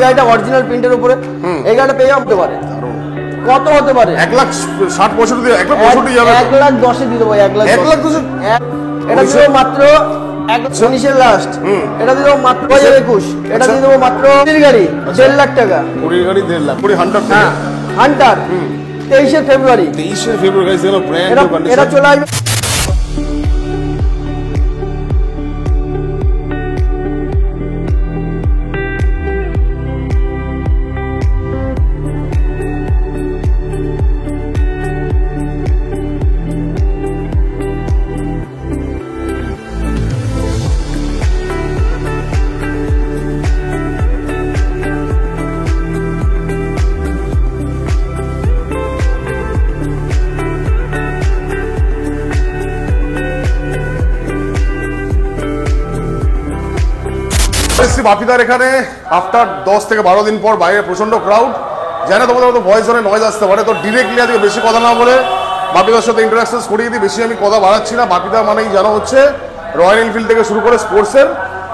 গাড়িটা অরিজিনাল প্রিন্টের উপরে এই গাড়িটা পেয়ে হতে পারে কত হতে পারে 1,60,65 দিয়ে 1,65 যাবে 1,10,000 দিয়ে দেবো 1,10,000 এটা দিও মাত্র 1,19 লাস্ট এটা দিয়ে দেবো মাত্র 2021 এটা দিয়ে দেবো মাত্র 20 গাড়ি 1.5 লাখ টাকা 20 গাড়ি 1.5 লাখ 20 হান্টার হ্যাঁ হান্টার 23 ফেব্রুয়ারি গাইস এগুলো ব্র্যান্ড নিউ কন্ডিশন এটা চলে আসবে বাপিদার এখানে আফটার 10 থেকে 12 দিন পর বাইরে প্রচন্ড ক্রাউড জানে তোমাদের মতো ভয়েস অনেক নয়েজ আসতে পারে তো ডিরেক্টলি আজকে বেশি কথা না বলে বাপিদার সাথে ইন্টারাকশন করিয়ে দিই বেশি আমি কথা বাড়াচ্ছি না বাপিদা মানেই জানা হচ্ছে রয়্যাল এনফিল্ড থেকে শুরু করে স্পোর্টসের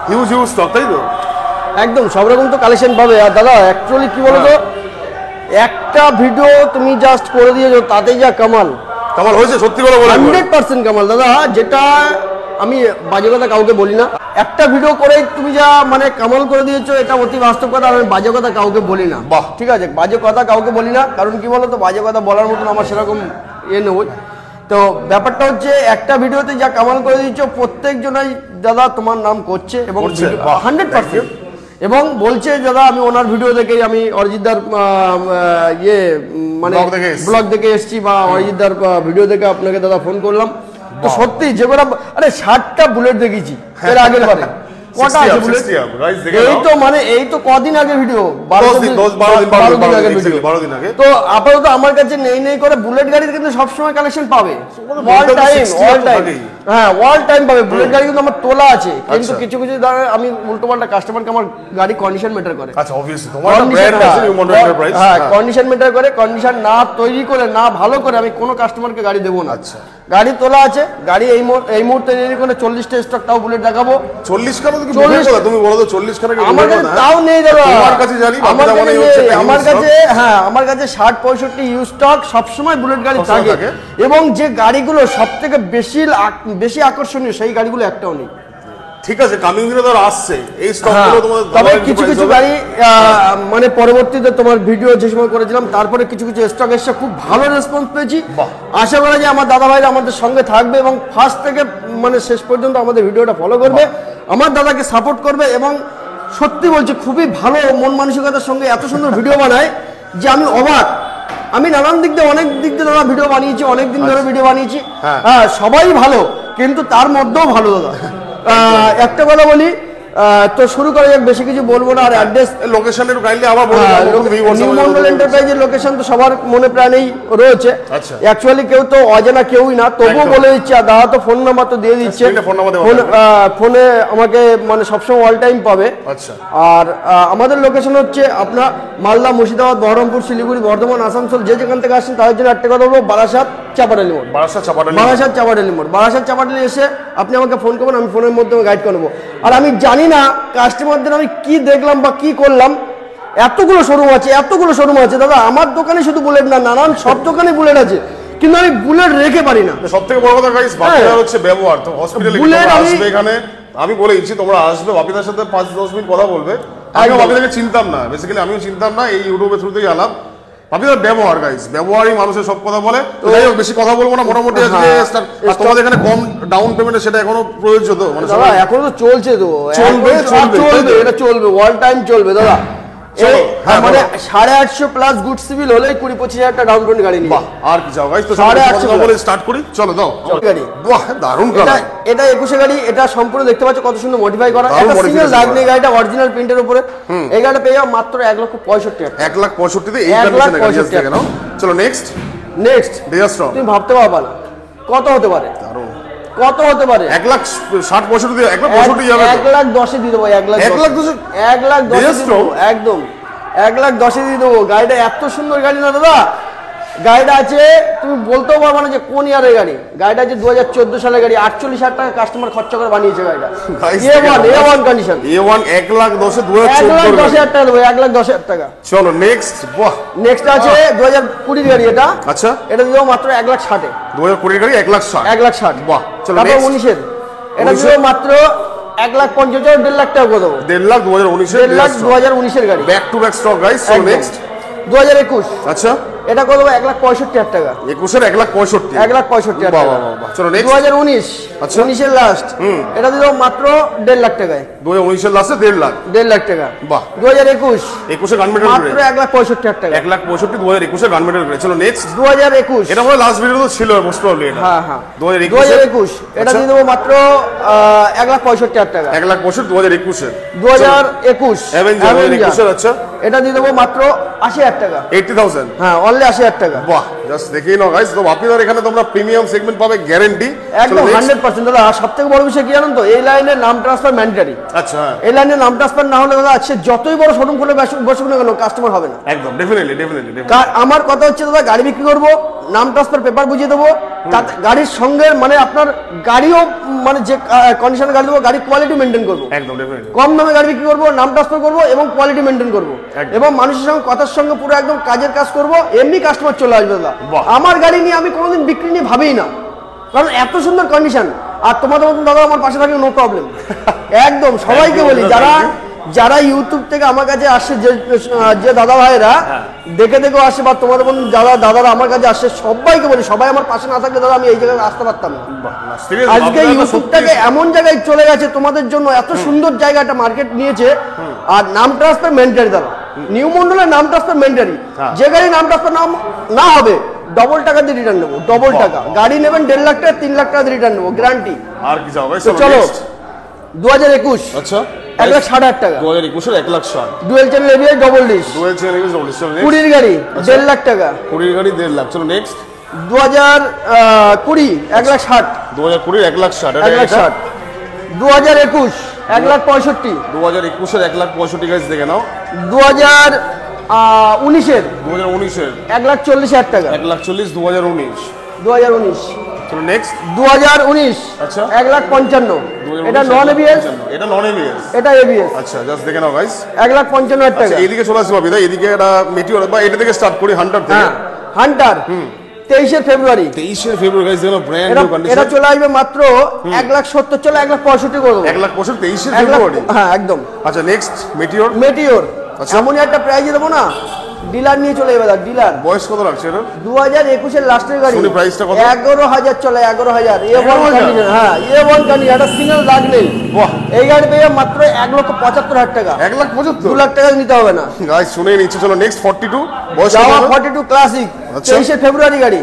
হিউজ স্টক তাই তো একদম সব রকম তো কালেকশন পাবে আর দাদা অ্যাকচুয়ালি কি বলতো একটা ভিডিও তুমি জাস্ট করে দিয়েছো তাতেই যা কামাল হয়েছে সত্যি করে বলে 100% কামাল দাদা যেটা আমি বাজে কথা কাউকে বলি না একটা ভিডিও করে তুমি যা মানে কামাল করে দিয়েছো এটা অতি বাস্তব কথা আমি বাজে কথা কাউকে বলি না ঠিক আছে বাজে কথা কাউকে বলি না কারণ কি বলো তো বাজে কথা বলার মতন আমার সেরকম নেই তো ব্যাপারটা হচ্ছে একটা ভিডিওতে যা কামাল করে দিয়েছো প্রত্যেকজনাই দাদা তোমার নাম করছে এবং 100% এবং বলছে দাদা আমি ওনার ভিডিও দেখেই আমি অরিজিৎদার মানে ব্লগ দেখে এসেছি বা অরিজিৎদার ভিডিও দেখে আপনাকে দাদা ফোন করলাম তো সত্যি যেগুলো আরে 60টা বুলেট দেখেছি এর আগের বারে কটা আছে বুলেট এই তো কদিন আগে ভিডিও 12 দিন আগে তো আপাতত আমার কাছে নেই করে বুলেট গাড়ির কিন্তু সবসময় কালেকশন পাবে অল টাইম হ্যাঁ অল টাইম পাবে বুলেট গাড়ি কিন্তু আমার তোলা আছে কিন্তু কিছু আমি উল্টোপাল্টা কাস্টমারকে আমার গাড়ি কন্ডিশন ম্যাটার করে আচ্ছা অবভিয়াসলি তোমার ব্র্যান্ড আছে হিউম্যান এন্টারপ্রাইজ হ্যাঁ কন্ডিশন ম্যাটার করে কন্ডিশন না তৈরি করে না ভালো করে আমি কোনো কাস্টমারকে গাড়ি দেবো না আচ্ছা গাড়ি তোলা আছে গাড়ি এই মুহূর্তে রেডি করে 40টা স্টক তাও বুলেট দেখাবো 40 খানা কি বুলেট বলা তুমি বলো তো 40 খানা কি আমার কাছে তাও নেই দাদা তোমার কাছে জানি আমার কাছে 60-65 ইউজ স্টক সব সময় বুলেট গাড়ি থাকে এবং যে গাড়িগুলো সবথেকে বেশি আকর্ষণীয় সেই গাড়িগুলো একটাও নেই ঠিক আছে কামিং দিনে তো আসছে এই স্টকগুলো তোমাদের তবে কিছু গাড়ি মানে পরবর্তীতে তোমার ভিডিও যে সময় করেছিলাম তারপরে কিছু স্টক এসে খুব ভালো রেসপন্স পেয়েছি আশা করা যায় আমার দাদা ভাইরা আমাদের সঙ্গে থাকবে এবং ফার্স্ট থেকে মানে শেষ পর্যন্ত আমাদের ভিডিওটা ফলো করবে আমার দাদাকে সাপোর্ট করবে এবং সত্যি বলছি খুবই ভালো মন মানসিকতার সঙ্গে এত সুন্দর ভিডিও বানায় যে আমি অবাক আমি নানান দিক দিয়ে অনেক দিক দিয়ে দাদা ভিডিও বানিয়েছি অনেক দিন ধরে ভিডিও বানিয়েছি হ্যাঁ সবাই ভালো কিন্তু তার মধ্যেও ভালো দাদা একটা কথা বলি তো শুরু করা যাক বেশি কিছু বলবো না আর অ্যাড্রেস লোকেশনের কাইন্ডলি আবার বলুন নিউ মন্ডল এন্টারপ্রাইজের লোকেশন তো সবার মনে প্রাণেই রয়েছে অ্যাকচুয়ালি কেউ তো অজানা কেউই না তবুও বলে দিচ্ছে আর দাদা তো ফোন নাম্বার তো দিয়ে দিচ্ছে ফোনে আমাকে মানে সবসময় অল টাইম পাবে আর আমাদের লোকেশন হচ্ছে আপনার মালদা মুর্শিদাবাদ বহরমপুর শিলিগুড়ি বর্ধমান আসানসোল যে যেখান থেকে আসছেন তাদের জন্য একটা কথা বলবো বারাসাত চাপাডালি মোড় বারাসাত চাপাডালি এসে আপনি আমাকে ফোন করবেন আমি ফোনের মধ্যে গাইড করবো আর আমি জানি না কাস্টমারদের আমি কি দেখলাম বা কি করলাম এতগুলো শোরুম আছে দাদা আমার দোকানে শুধু বুলেট না নানান সব দোকানে বুলেট আছে কিন্তু আমি বুলেট রেখে পারি না সবথেকে বড় কথা গাইস বাপিদার হচ্ছে ব্যবহার তো হসপিটালে তোমরা আসবে এখানে আমি বলেইছি তোমরা আসবে বাপিদার সাথে 5-10 মিনিট কথা বলবে আমি বাপিদাকে চিনতাম না বেসিক্যালি আমিও চিনতাম না এই ইউটিউবের থ্রুতেই আলাপ বাপিদার ব্যবহার গাইস ব্যবহারই মানুষের সব কথা বলে তো যাই হোক বেশি কথা বলবো না মোটামুটি আজকে তোমাদের এখানে কম ডাউন পেমেন্ট সেটা এখনো প্রযোজ্য তো মানে দাদা এখনো তো চলছে তো চলবে এটা চলবে অল টাইম চলবে দাদা মানে 850 প্লাস গুড সিভিল হলেই 20-25 হাজার টাকা ডাউন পেমেন্ট গাড়ি নিয়ে আর কি যাও গাইস তো 850 বলে স্টার্ট করি চলো দাও গাড়ি বাহ দারুণ গাড়ি এটা 21 গাড়ি এটা সম্পূর্ণ দেখতে পাচ্ছ কত সুন্দর মডিফাই করা এটা সিঙ্গেল দাগ নেই গাড়িটা অরিজিনাল প্রিন্টের উপরে এই গাড়িটা পেয়ে যাও মাত্র 1,65,000 টাকা 1,65,000 তে এই কন্ডিশনে গাড়ি আছে কেন চলো নেক্সট ডিজাস্ট্রম তুমি ভাবতে পারবা না কত হতে পারে কত হতে পারে 1,60,65 দিয়ে 1,65,000 যাবে 1,10,000 দিয়ে দেবো 1,10,000 একদম 1,10,000 দিয়ে দেবো গাড়িটা এত সুন্দর গাড়ি না দাদা গাড়িটা আছে তুমি বলতেও পারবে না যে কোন ইয়ারের গাড়ি। গাড়িটা আছে 2014 সালের গাড়ি, 48,000 টাকা কাস্টমার খরচা করে বানিয়েছে গাড়িটা। A1 condition. A1 1,10,000 1,10,000 টাকা দেবো, 1,10,000 টাকা। চলো নেক্সট। বাহ, নেক্সট আছে 2020 গাড়ি এটা। আচ্ছা, এটা দেবো মাত্র 1,60,000 2020 গাড়ি 1,60,000। 1,60,000। বাহ, চলো তারপর নেক্সট 19 এর এটা দেবো মাত্র 1,50,000, 1,50,000 টাকা করে দেবো। 1,50,000 2019 এর গাড়ি। Back to back stock guys. So next 2021। আচ্ছা, এটা করে দেবো 1,65,000 টাকা। 21 এর 1,65,000। 1,65,000 বাহ টাকা। বাহ বাহ। চলো নেক্সট 2019। আচ্ছা। 19 এর লাস্ট। এটা দিয়ে দেবো মাত্র 1,50,000 টাকায়। 2019 এর লাস্টে 1,50,000। 1,50,000 টাকা। বাহ। 2021। 21 এর গানমেন্টাল মাত্র 1,65,000 টাকা। 1,65,000 2021 এর গানমেন্টাল গ্রেড। চলো নেক্সট 2021। এটা আমাদের লাস্ট ভিডিও তো ছিল মোস্ট প্রবাবলি এটা। হ্যাঁ হ্যাঁ। 2021 এটা দিয়ে দেবো মাত্র 1,65,000 টাকা। 1,65,000 2021 এর। 2021 অ্যাভেঞ্জার 2021 এর। আচ্ছা, এটা দিয়ে দেবো মাত্র 80,000 টাকা। 80,000। হ্যাঁ, অনলি 80,000 টাকা। বাহ, জাস্ট দেখেই নাও গাইস। তো বাপিদার এখানে তোমরা প্রিমিয়াম সেগমেন্ট পাবে গ্যারান্টি। একদম 100% দাদা। আর সবথেকে বড় বিষয় কি জানেন তো, এই লাইনের নাম ট্রান্সফার ম্যান্ডেটরি। আচ্ছা, এই লাইনের নাম ট্রান্সফার না হলে দাদা সে যতই বড় শোরুম খুলে বসুক না কেন, কাস্টমার হবে না। একদম ডেফিনেটলি। আমার কথা হচ্ছে দাদা, গাড়ি বিক্রি করবো, নাম ট্রান্সফার পেপার বুঝিয়ে দেবো, তাতে গাড়ির সঙ্গে মানে আপনার গাড়িও মানে যে কন্ডিশনে গাড়ি দেবো, গাড়ির কোয়ালিটি মেনটেন করবো। একদম ডেফিনেটলি। কম দামে গাড়ি বিক্রি করবো, নাম ট্রান্সফার করবো এবং কোয়ালিটি মেনটেন করবো এবং মানুষের সঙ্গে কথার সঙ্গে পুরো একদম কাজের কাজ করবো। এমনি কাস্টমার চলে আসবে দাদা। আমার গাড়ি নিয়ে আমি কোনোদিন বিক্রি নিয়ে ভাবিই না, কারণ এত সুন্দর কন্ডিশন। আর তোমাদের মতন দাদা আমার পাশে থাকলে নো প্রবলেম। একদম সবাইকে বলি, যারা ইউটিউব থেকে আমার কাছে আসে, যে দাদা ভাইরা দেখে আসে বা তোমাদের মতন দাদারা আমার কাছে আসে, সবাইকে বলি, সবাই আমার পাশে না থাকলে দাদা আমি এই জায়গায় আসতে পারতাম না। আজকে ইউটিউবটাকে এমন জায়গায় চলে গেছে তোমাদের জন্য, এত সুন্দর জায়গাটা মার্কেট নিয়েছে। আর নাম ট্রান্সফার মেন্টারি দাদা, নিউ মন্ডলের নাম ট্রান্সফার মেন্টারি। যে গাড়ি নাম ট্রান্সফার না হবে, ডবল টাকা দিয়ে রিটার্ন নেবো। ডবল টাকা গাড়ি নেবেন, 1,50,000 টাকা, 3,00,000 টাকা দিয়ে রিটার্ন নেবো, গ্যারান্টি। আর কি চাও ভাই? চলো 2021। আচ্ছা, 1,60,000 টাকা। 2021 এর 1,60,000। Dual channel ABS double dish. Dual channel ABS double dish. 20 গাড়ি 1,50,000 টাকা। 20 গাড়ি 1,50,000। চলো নেক্সট 2020 1,60,000। 2020 এর 1,60,000। 1,60,000। 2021 1,65,000। 2021 এর 1,65,000 গাইস দেখে নাও। 2019 এর 2019 এর 1,40,000 টাকা। 1,40,000 2019। 2019। চলো নেক্সট 2019 আচ্ছা 1,55,000। এটা নন এবিএস, এটা নন এবিএস, এটা এবিএস। আচ্ছা জাস্ট দেখে নাও গাইস। 1,55,000 টাকা। আচ্ছা এইদিকে চলে আসি ভাবি, এদিকে এটা মেটিওর বা এটা থেকে স্টার্ট করি হান্টার থেকে। হ্যাঁ, হান্টার 23 ফেব্রুয়ারি। 23 ফেব্রুয়ারি গাইস দেখো ব্র্যান্ড নিউ কন্ডিশন। এটা চলে আসবে মাত্র 1,70,000। চলো 1,65,000 করে দেবো। 1,65,000 23 ফেব্রুয়ারি। হ্যাঁ একদম। আচ্ছা নেক্সট মেটিওর। আচ্ছা এমনই একটা প্রাইজে দেবো না, ডিলার নিয়ে চলে যাবে। ডিলার বয়স কত লাগছে এটা? 2021 এর লাস্টের গাড়ি। শুনি প্রাইসটা কত? 11,000 চলে, 11,000। A1 condition. হ্যাঁ A1 কন্ডিশন, এটা সিঙ্গেল দাগ নেই। বাহ, এই গাড়ি পেয়ে মাত্র 1,75,000 টাকা। 1,75,000 2 লাখ টাকা নিতে হবে না গাইস। শুনে নিচ্ছে। চলো নেক্সট 42 বয়স যাওয়া কত? 42 ক্লাসিক। আচ্ছা। 23 ফেব্রুয়ারি গাড়ি।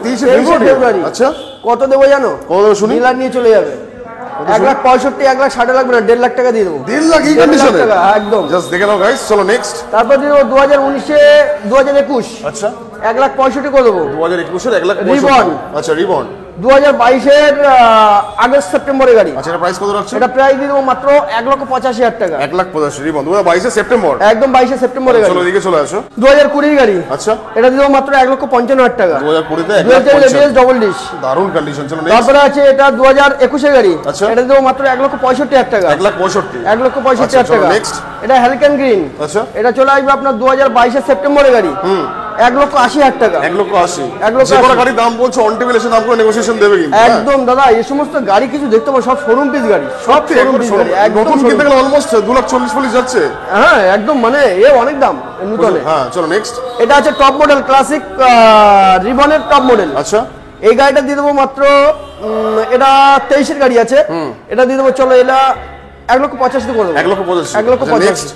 23 ফেব্রুয়ারি। আচ্ছা কত দেবো জানো? কত দেবো শুনি? ডিলার নিয়ে চলে যাবে। 1,65,000, 1,60,000 লাগবে না, 1,50,000 টাকা দিয়ে দেবো। 1,50,000 এই 1,50,000 কন্ডিশনে? টাকা, একদম। জাস্ট দেখে নাও গাইস। চলো নেক্সট। তারপর দিয়ে দেবো 2021 আচ্ছা 1,65,000 করে দেবো। 2021 এর 1,65,000। রিবন। আচ্ছা রিবন। 2022 এর আগস্ট সেপ্টেম্বরে গাড়ি। আচ্ছা এটা প্রাইস কত রাখছো? এটা প্রাইস দিয়ে দেবো মাত্র 1,85,000 টাকা। 1,85,000 রিবন 2022 এর সেপ্টেম্বর। একদম 22 সেপ্টেম্বরে গাড়ি। চলো এদিকে চলে আসো। 2020 গাড়ি। আচ্ছা এটা দিয়ে দেবো মাত্র 1,55,000 টাকা। 2020 তে dual channel 1,55,000 ABS double dish. দারুণ কন্ডিশন। চলো নেক্সট। তারপরে আছে এটা 2021 এর গাড়ি। আচ্ছা। এটা দিয়ে দেবো মাত্র 1,65,000 টাকা। 1,65,000। 1,65,000 চলো টাকা। নেক্সট। এটা হ্যালিকেন গ্রিন। আচ্ছা এটা চলে আসবে আপনার 2022 এর সেপ্টেম্বরে গাড়ি। 1,80,000 টাকা। 1,80,000। 1,80,000 যে কোনো গাড়ি দাম বলছো অন টেবিল এসে দাম করে নেগোসিয়েশন দেবে কিন্তু। একদম দাদা, এই সমস্ত গাড়ি কিছু দেখতে পাবো, সব শোরুম পিস গাড়ি, সব শোরুম পিস গাড়ি। একদম নতুন কিনতে গেলে অলমোস্ট 2,40,000 যাচ্ছে। হ্যাঁ একদম, মানে অনেক দাম নতুন। হ্যাঁ চলো নেক্সট। এটা আছে টপ মডেল ক্লাসিক রিবনের টপ মডেল। আচ্ছা এই গাড়িটা দিয়ে দেবো মাত্র এটা 23 এর গাড়ি আছে। এটা দিয়ে দেবো, চলো এটা 1,85,000 করে দেবো। 1,85,000। 1,85,000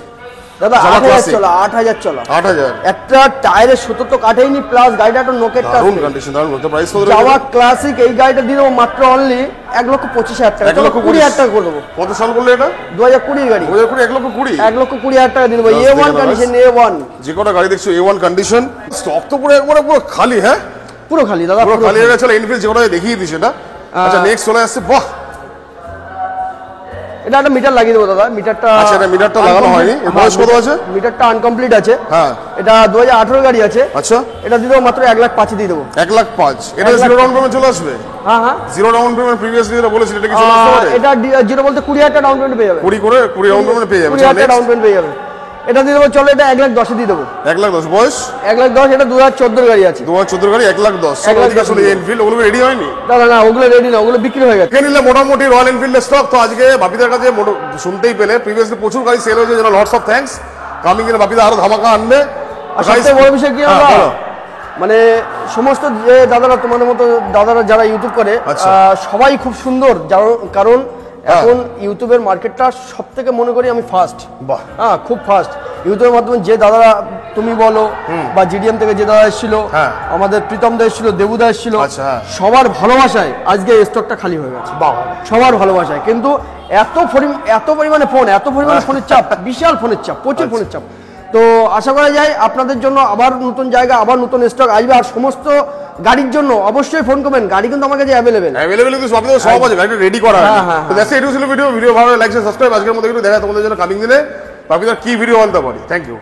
দাদা। Java 8,000 Classic। চলো, 8,000 চলো। 8,000 একটা টায়ারের সুতো তো কাটেইনি, প্লাস গাড়িটা একটা নোকেটটা দারুণ কন্ডিশন। দারুণ কত প্রাইস কত? যাওয়া ক্লাসিক। এই গাড়িটা দিয়ে দেবো মাত্র অনলি 1,25,000 টাকা। 1,20,000 টাকা করে দেবো। কত সাল বললে এটা? 2020 গাড়ি। 2020 1,20,000। 1,20,000 টাকা দিয়ে দেবো। Just A1 দেখে নাও কন্ডিশন, guys। A1 যে কটা গাড়ি দেখছো A1 কন্ডিশন। স্টক তো পুরো একবারে পুরো খালি। হ্যাঁ পুরো খালি দাদা, পুরো খালি হয়ে গেছে। এনফিল্ড যে কটা দেখিয়ে দিই সেটা। আচ্ছা নেক্সট চলে আসছে। বাহ এটা একটা মিটার লাগিয়ে দেবো দাদা, মিটারটা আচ্ছা, এটা মিটারটা লাগানো হয়নি, এর বয়স কত আছে? মিটারটা আনকমপ্লিট আছে। হ্যাঁ, এটা 2018 গাড়ি আছে। আচ্ছা, এটা দিয়ে দেবো মাত্র 1,05,000 দিয়ে দেবো। 1,05,000 এটা 1,05,000 জিরো ডাউন পেমেন্ট চলে আসবে? হ্যাঁ হ্যাঁ, জিরো ডাউন পেমেন্ট প্রিভিয়াসলি যেটা বলেছিল এটা কি চলে আসতে পারে? এটা জিরো বলতে 20,000 ডাউন পেমেন্ট পেয়ে যাবে। 20 ডাউন পেমেন্ট পেয়ে যাবে। 20,000 ডাউন পেমেন্ট পেয়ে যাবে। এটা দিয়ে দেবো, চলো এটা 1,10,000 দিয়ে দেবো। 1,10,000 বয়স? 1,10,000, এটা 2014 গাড়ি আছে। 2014 গাড়ি 1,10,000। 1,10,000 আসলে এনফিল্ড ওগুলো রেডি হয়নি? দাদা না, ওগুলো রেডি না, ওগুলো বিক্রি হয়ে গেছে। কে নিলে মোটামুটি রয়্যাল এনফিল্ডের স্টক। তো আজকে বাপিদার কাছে শুনতেই পেলে প্রিভিয়াসলি প্রচুর গাড়ি সেল হয়েছে, যেন লটস অফ থ্যাঙ্কস। কামিং দিনে বাপিদা আরো ধামাকা আনবে। আর সবথেকে বড় বিষয় কি হ্যাঁ, দাদা, বলো। মানে সমস্ত যে দাদারা, তোমাদের মতো দাদারা যারা ইউটিউব করে, আচ্ছা। সবাই খুব সুন্দর, কারণ এখন ইউটিউবের মার্কেটটা সব থেকে মনে করি আমি ফার্স্ট। বাহ, হ্যাঁ, খুব ফার্স্ট। ইউটিউবের মাধ্যমে যে দাদারা তুমি বলো বা জিডিএম থেকে যে দাদা এসেছিল, হ্যাঁ। আমাদের প্রীতম দা এসেছিল, দেবুদা এসেছিল, আচ্ছা, হ্যাঁ। সবার ভালোবাসায় আজকে স্টকটা খালি হয়ে গেছে। বাহ, সবার ভালোবাসায়, কিন্তু এত পরিমাণে ফোন, এত পরিমাণে ফোনের চাপ, বিশাল ফোনের চাপ, প্রচুর ফোনের চাপ। তো আশা করা যায় আপনাদের জন্য আবার নতুন জায়গা, আবার নতুন স্টক আসবে। আর সমস্ত গাড়ির জন্য অবশ্যই ফোন করবেন, গাড়ি কিন্তু আমার কাছে অ্যাভেলেবেল। কিন্তু বাপিদার সব আছে, গাড়িটা রেডি করা হ্যাঁ, হয়নি। হ্যাঁ, তো দ্যাটস ইট ছিল ভিডিও ভালো লাইক সাবস্ক্রাইব। আজকের মতো একটু দেখা তোমাদের জন্য কামিং দিনে বাপিদার কি ভিডিও আনতে পারি। Thank you.